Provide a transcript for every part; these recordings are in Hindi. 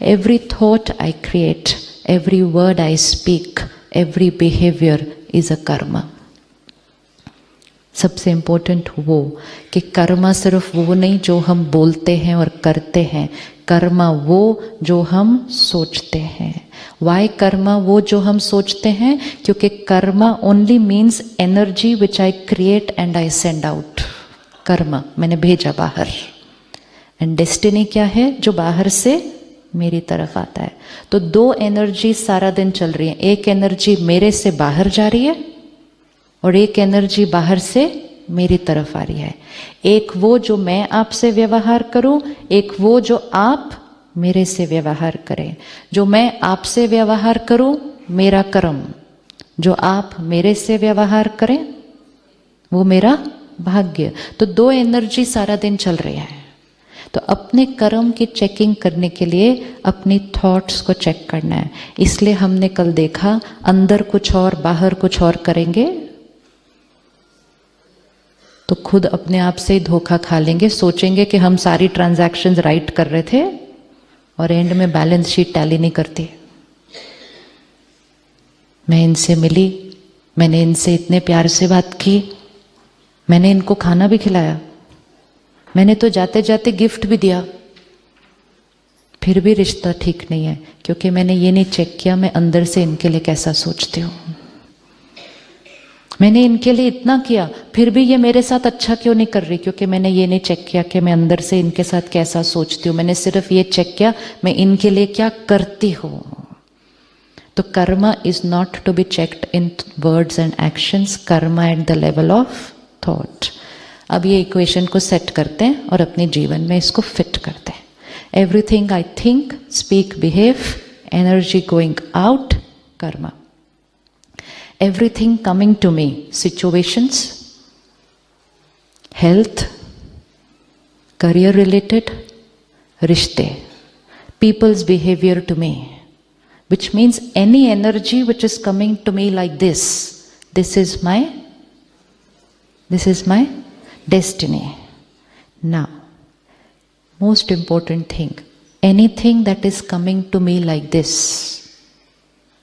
Every thought I create, every word I speak, every behavior is a karma. सबसे इम्पोर्टेंट वो कि कर्मा सिर्फ वो नहीं जो हम बोलते हैं और करते हैं, कर्मा वो जो हम सोचते हैं. वाई कर्मा वो जो हम सोचते हैं? क्योंकि Karma only means energy which I create and I send out. Karma मैंने भेजा बाहर, एंड डेस्टिनी क्या है? जो बाहर से मेरी तरफ आता है. तो दो एनर्जी सारा दिन चल रही है. एक एनर्जी मेरे से बाहर जा रही है और एक एनर्जी बाहर से मेरी तरफ आ रही है. एक वो जो मैं आपसे व्यवहार करूं, एक वो जो आप मेरे से व्यवहार करें. जो मैं आपसे व्यवहार करूं मेरा कर्म, जो आप मेरे से व्यवहार करें वो मेरा भाग्य. तो दो एनर्जी सारा दिन चल रही है. तो अपने कर्म की चेकिंग करने के लिए अपनी थॉट्स को चेक करना है. इसलिए हमने कल देखा अंदर कुछ और बाहर कुछ और करेंगे तो खुद अपने आप से ही धोखा खा लेंगे. सोचेंगे कि हम सारी ट्रांजैक्शंस राइट कर रहे थे और एंड में बैलेंस शीट टैली नहीं करती. मैं इनसे मिली, मैंने इनसे इतने प्यार से बात की, मैंने इनको खाना भी खिलाया, मैंने तो जाते जाते गिफ्ट भी दिया, फिर भी रिश्ता ठीक नहीं है क्योंकि मैंने ये नहीं चेक किया मैं अंदर से इनके लिए कैसा सोचती हूँ. मैंने इनके लिए इतना किया फिर भी ये मेरे साथ अच्छा क्यों नहीं कर रही? क्योंकि मैंने ये नहीं चेक किया कि मैं अंदर से इनके साथ कैसा सोचती हूँ. मैंने सिर्फ ये चेक किया मैं इनके लिए क्या करती हूँ. तो karma is not to be checked in words and actions, karma at the level of thought. अब ये इक्वेशन को सेट करते हैं और अपने जीवन में इसको फिट करते हैं. Everything I think, speak, behave, energy going out, Karma. Everything coming to me, situations, health, career related, rishte, people's behavior to me, which means any energy which is coming to me like this is my destiny. Now, most important thing, anything that is coming to me like this,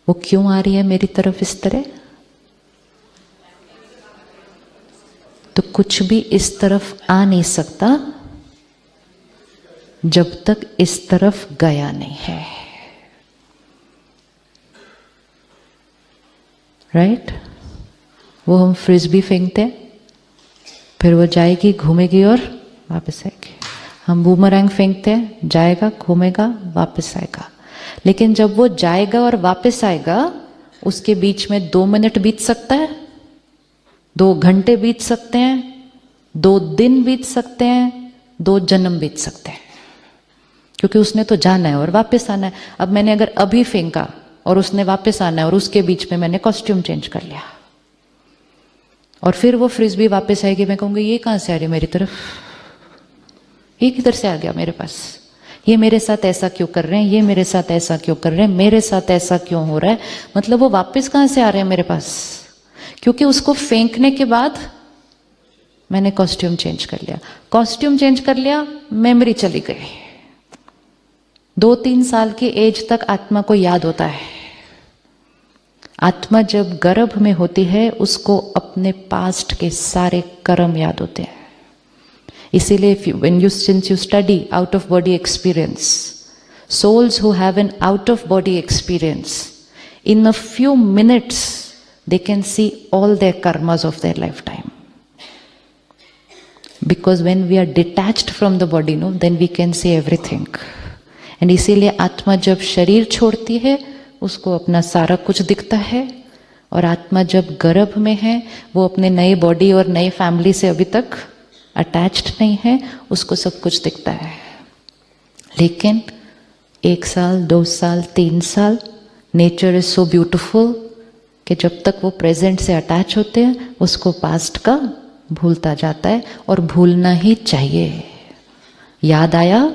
वो क्यों आ रही है मेरी तरफ इस तरह? तो कुछ भी इस तरफ आ नहीं सकता जब तक इस तरफ गया नहीं है. राइट? वो हम फ्रिस्बी फेंकते हैं, फिर वो जाएगी, घूमेगी और वापस आएगी. हम बूमरैंग फेंकते हैं, जाएगा, घूमेगा, वापस आएगा. लेकिन जब वो जाएगा और वापस आएगा उसके बीच में 2 मिनट बीत सकता है, 2 घंटे बीत सकते हैं, 2 दिन बीत सकते हैं, 2 जन्म बीत सकते हैं, क्योंकि उसने तो जाना है और वापस आना है. अब मैंने अगर अभी फेंका और उसने वापस आना है और उसके बीच में मैंने कॉस्ट्यूम चेंज कर लिया और फिर वो फ्रिस्बी वापस आएगी, मैं कहूँगी ये कहाँ से आ रही है मेरी तरफ, ये किधर से आ गया मेरे पास, ये मेरे साथ ऐसा क्यों कर रहे हैं, ये मेरे साथ ऐसा क्यों कर रहे हैं, मेरे साथ ऐसा क्यों हो रहा है. मतलब वो वापस कहाँ से आ रहे हैं मेरे पास? क्योंकि उसको फेंकने के बाद मैंने कॉस्ट्यूम चेंज कर लिया. कॉस्ट्यूम चेंज कर लिया, मेमोरी चली गई. 2-3 साल की एज तक आत्मा को याद होता है. आत्मा जब गर्भ में होती है उसको अपने पास्ट के सारे कर्म याद होते हैं. इसीलिए since you study out of body experience, souls who have an out of body experience, in a few minutes they can see all their karmas of their lifetime. Because when we are detached from the body, no, then we can see everything. And इसीलिए आत्मा जब शरीर छोड़ती है उसको अपना सारा कुछ दिखता है, और आत्मा जब गर्भ में है वो अपने नए बॉडी और नए फैमिली से अभी तक अटैच्ड नहीं है, उसको सब कुछ दिखता है. लेकिन 1 साल, 2 साल, 3 साल, नेचर इज सो ब्यूटिफुल कि जब तक वो प्रेजेंट से अटैच होते हैं उसको पास्ट का भूलता जाता है, और भूलना ही चाहिए. याद आया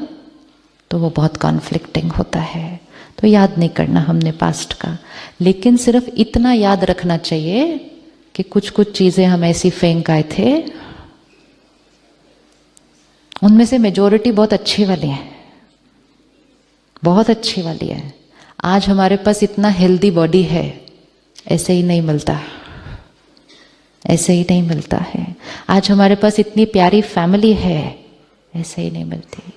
तो वो बहुत कॉन्फ्लिक्टिंग होता है, तो याद नहीं करना हमने पास्ट का. लेकिन सिर्फ इतना याद रखना चाहिए कि कुछ कुछ चीजें हम ऐसी फेंक आए थे, उनमें से मेजॉरिटी बहुत अच्छी वाली हैं, बहुत अच्छी वाली है। आज हमारे पास इतना हेल्दी बॉडी है, ऐसे ही नहीं मिलता, ऐसे ही नहीं मिलता है। आज हमारे पास इतनी प्यारी फैमिली है, ऐसे ही नहीं मिलती।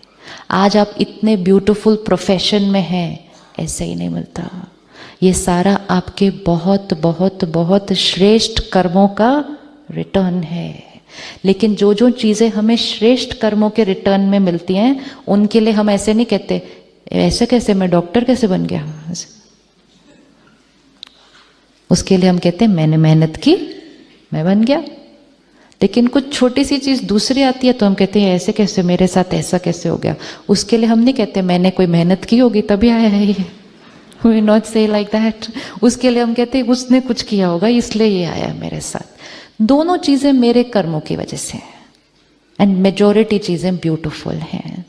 आज आप इतने ब्यूटीफुल प्रोफेशन में हैं, ऐसे ही नहीं मिलता। ये सारा आपके बहुत बहुत बहुत श्रेष्ठ कर्मों का रिटर्न है। लेकिन जो जो चीज़ें हमें श्रेष्ठ कर्मों के रिटर्न में मिलती हैं, उनके लिए हम ऐसे नहीं कहते, ऐसे कैसे, मैं डॉक्टर कैसे बन गया। उसके लिए हम कहते हैं मैंने मेहनत की, मैं बन गया। लेकिन कुछ छोटी सी चीज़ दूसरी आती है तो हम कहते हैं ऐसे कैसे, मेरे साथ ऐसा कैसे हो गया। उसके लिए हम नहीं कहते मैंने कोई मेहनत की होगी तभी आया है ये, we not say like that। उसके लिए हम कहते हैं उसने कुछ किया होगा इसलिए ये आया मेरे साथ। दोनों चीज़ें मेरे कर्मों की वजह से हैं, एंड मेजॉरिटी चीज़ें ब्यूटीफुल हैं।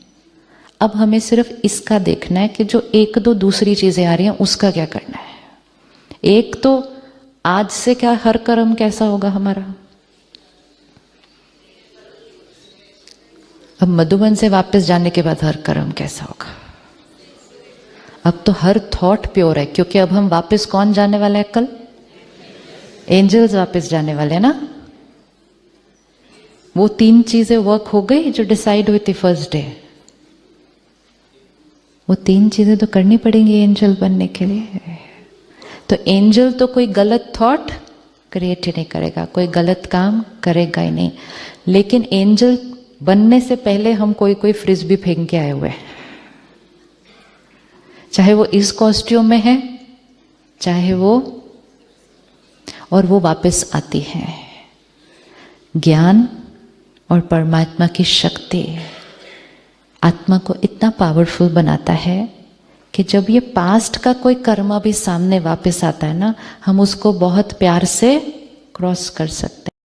अब हमें सिर्फ इसका देखना है कि जो एक दो दूसरी चीज़ें आ रही हैं उसका क्या करना है। एक तो आज से क्या हर कर्म कैसा होगा हमारा। अब मधुबन से वापस जाने के बाद हर कर्म कैसा होगा। अब तो हर थॉट प्योर है, क्योंकि अब हम वापस कौन जाने वाला है कल, एंजल्स वापस जाने वाले हैं ना। वो 3 चीजें वर्क हो गई जो डिसाइड हुई थी फर्स्ट डे। वो 3 चीजें तो करनी पड़ेंगी एंजल बनने के लिए। तो एंजल तो कोई गलत थॉट क्रिएट ही नहीं करेगा, कोई गलत काम करेगा ही नहीं। लेकिन एंजल बनने से पहले हम कोई फ्रिज भी फेंक के आए हुए हैं, चाहे वो इस कॉस्ट्यूम में है चाहे वो, और वो वापस आती है। ज्ञान और परमात्मा की शक्ति आत्मा को इतना पावरफुल बनाता है कि जब ये पास्ट का कोई कर्म भी सामने वापस आता है ना, हम उसको बहुत प्यार से क्रॉस कर सकते हैं।